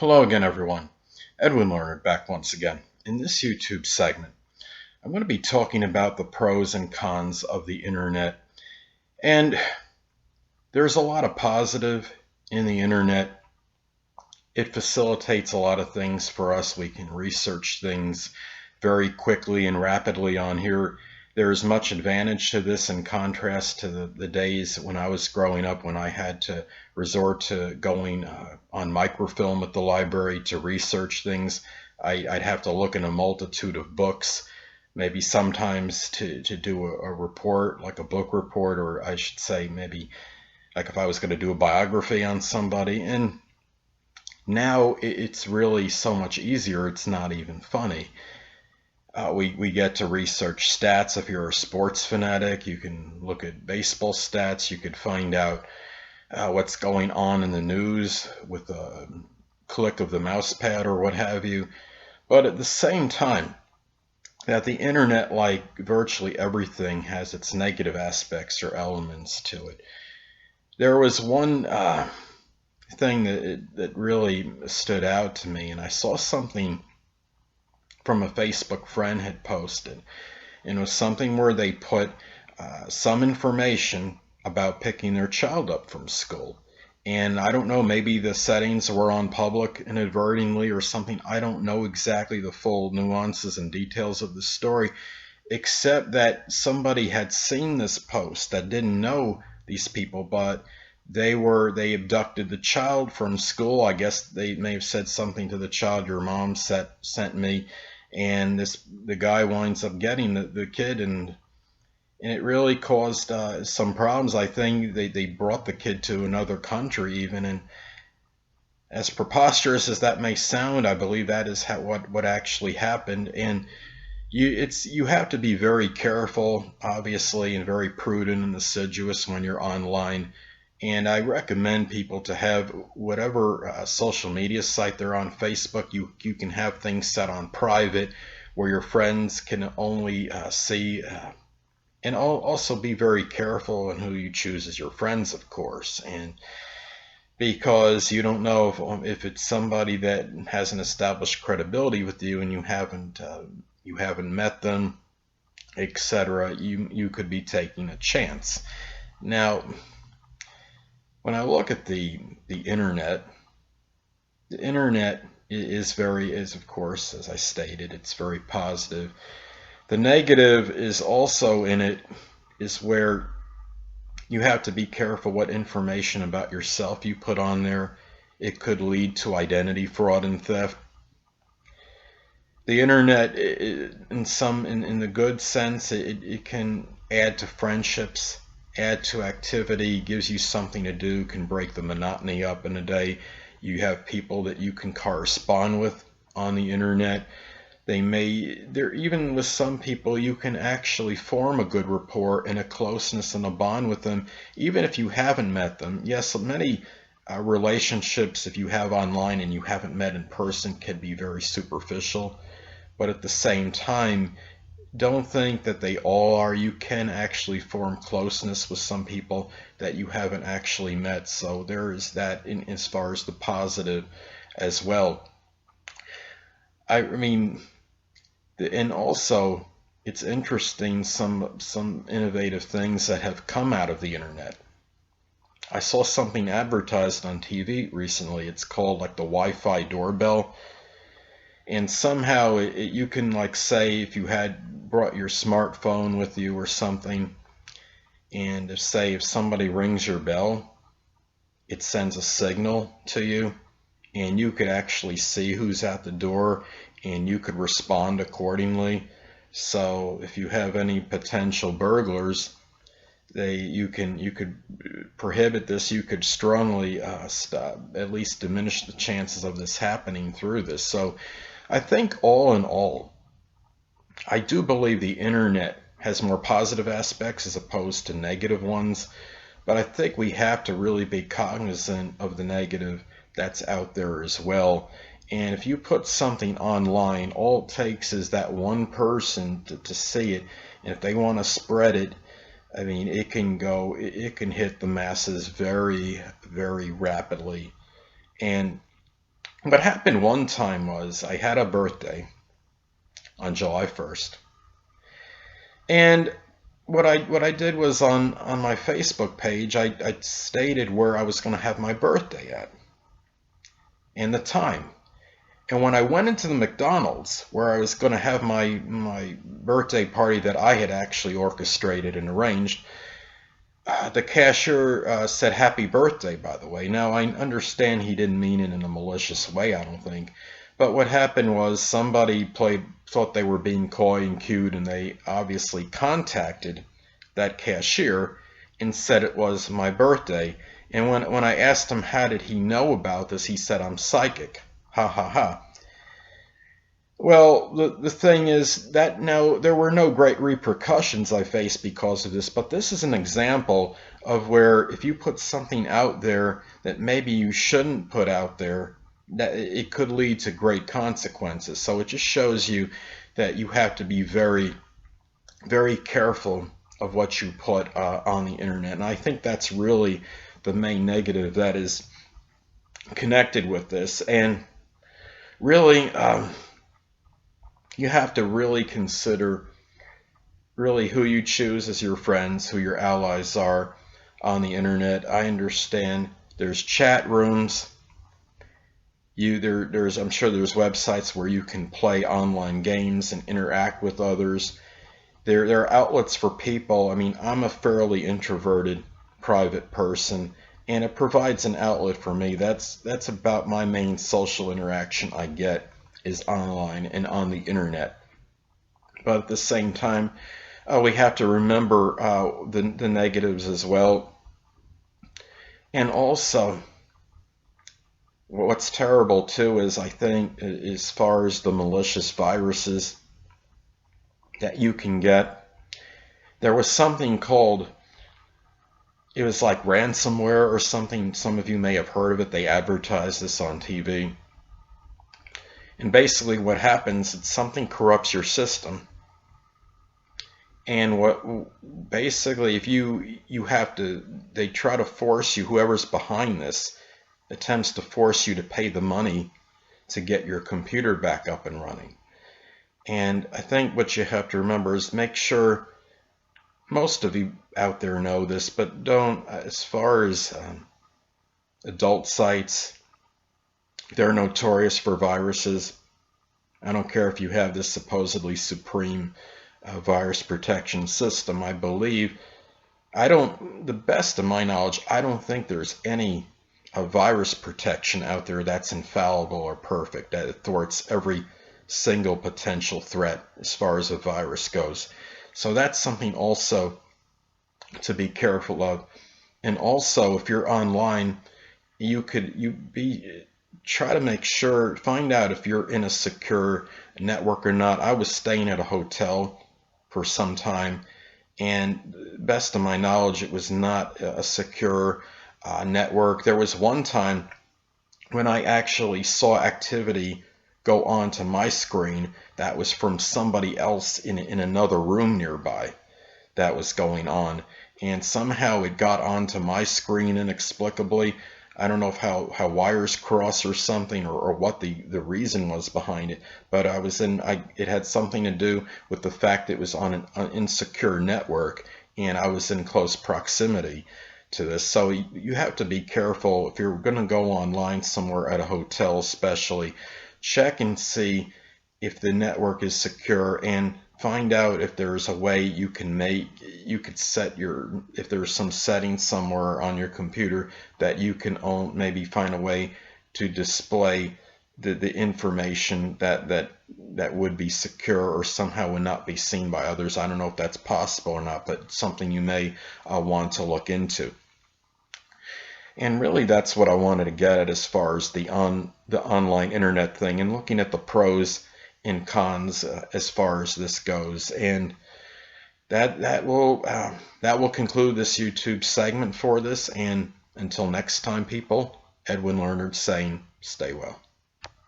Hello again, everyone. Edwin Learnard back once again. In this YouTube segment, I'm going to be talking about the pros and cons of the internet. And there's a lot of positive in the internet. It facilitates a lot of things for us. We can research things very quickly and rapidly on here. There's much advantage to this in contrast to the days when I was growing up, when I had to resort to going on microfilm at the library to research things. I'd have to look in a multitude of books, maybe sometimes to do a report, like a book report, or I should say maybe like if I was going to do a biography on somebody. And now it's really so much easier, it's not even funny. We get to research stats. If you're a sports fanatic, you can look at baseball stats. You could find out what's going on in the news with a click of the mouse pad or what have you. But at the same time, that the internet, like virtually everything, has its negative aspects or elements to it. There was one thing that really stood out to me, and I saw something from a Facebook friend had posted. And it was something where they put some information about picking their child up from school. And I don't know, maybe the settings were on public inadvertently or something. I don't know exactly the full nuances and details of the story, except that somebody had seen this post that didn't know these people, but they abducted the child from school. I guess they may have said something to the child, your mom sent me, and the guy winds up getting the kid, and it really caused some problems. I think they brought the kid to another country even, and as preposterous as that may sound, I believe that is what actually happened. And you have to be very careful, obviously, and very prudent and assiduous when you're online. And I recommend people to have whatever social media site they're on. Facebook, you can have things set on private where your friends can only see. And also be very careful in who you choose as your friends, of course. And because you don't know if it's somebody that has an established credibility with you and you haven't met them, etc. You could be taking a chance. Now, when I look at the internet, the internet is of course, as I stated, it's very positive. The negative is also in it, is where you have to be careful what information about yourself you put on there. It could lead to identity fraud and theft. The internet, in the good sense, it can add to friendships, add to activity, gives you something to do, can break the monotony up in a day. You have people that you can correspond with on the internet. Even with some people, you can actually form a good rapport and a closeness and a bond with them, even if you haven't met them. Yes, many relationships, if you have online and you haven't met in person, can be very superficial. But at the same time, don't think that they all are. You can actually form closeness with some people that you haven't actually met. So there is that as far as the positive as well. I mean, and also it's interesting, some innovative things that have come out of the internet. I saw something advertised on TV recently. It's called like the Wi-Fi doorbell. And somehow you can, like, say if you had brought your smartphone with you or something, and if somebody rings your bell, it sends a signal to you, and you could actually see who's at the door, and you could respond accordingly. So if you have any potential burglars, you could prohibit this. You could strongly at least diminish the chances of this happening through this. So I think all in all, I do believe the internet has more positive aspects as opposed to negative ones, but I think we have to really be cognizant of the negative that's out there as well. And if you put something online, all it takes is that one person to see it, and if they want to spread it, I mean, it can hit the masses very, very rapidly. And What happened one time was I had a birthday on July 1st, and what I did was on my Facebook page, I stated where I was going to have my birthday at and the time. And when I went into the McDonald's where I was going to have my birthday party that I had actually orchestrated and arranged, the cashier said happy birthday, by the way. Now, I understand he didn't mean it in a malicious way, I don't think. But what happened was somebody thought they were being coy and cute, and they obviously contacted that cashier and said it was my birthday. And when I asked him how did he know about this, he said I'm psychic. Ha ha ha. Well, the thing is that now there were no great repercussions I faced because of this, but this is an example of where if you put something out there that maybe you shouldn't put out there, that it could lead to great consequences. So it just shows you that you have to be very, very careful of what you put on the internet. And I think that's really the main negative that is connected with this. And really, you have to really consider really who you choose as your friends, who your allies are on the internet. I understand there's chat rooms. I'm sure there's websites where you can play online games and interact with others. There are outlets for people. I mean, I'm a fairly introverted, private person, and it provides an outlet for me. That's about my main social interaction I get is online and on the internet. But at the same time, we have to remember the negatives as well. And also, what's terrible too is I think as far as the malicious viruses that you can get, there was something called, it was like ransomware or something. Some of you may have heard of it. They advertise this on TV. And basically what happens is something corrupts your system. And what basically if you have to, they try to force you, whoever's behind this attempts to force you to pay the money to get your computer back up and running. And I think what you have to remember is make sure, most of you out there know this, but don't, as far as adult sites, they're notorious for viruses. I don't care if you have this supposedly supreme virus protection system. I believe, the best of my knowledge, I don't think there's any virus protection out there that's infallible or perfect, that it thwarts every single potential threat as far as a virus goes. So that's something also to be careful of. And also, if you're online, try to make sure, find out if you're in a secure network or not. I was staying at a hotel for some time, and best of my knowledge, it was not a secure network. There was one time when I actually saw activity go onto my screen that was from somebody else in another room nearby that was going on, and somehow it got onto my screen inexplicably. I don't know if how wires cross or something, or what the reason was behind it, but it had something to do with the fact that it was on an insecure network, and I was in close proximity to this. So you have to be careful if you're going to go online somewhere, at a hotel especially. Check and see if the network is secure, and find out if there's a way you could set if there's some settings somewhere on your computer that you can maybe find a way to display the information that would be secure or somehow would not be seen by others. I don't know if that's possible or not, but something you may want to look into. And really, that's what I wanted to get at as far as the online internet thing, and looking at the pros and cons as far as this goes. And that will conclude this YouTube segment for this. And until next time, people, Edwin Learnard saying, stay well.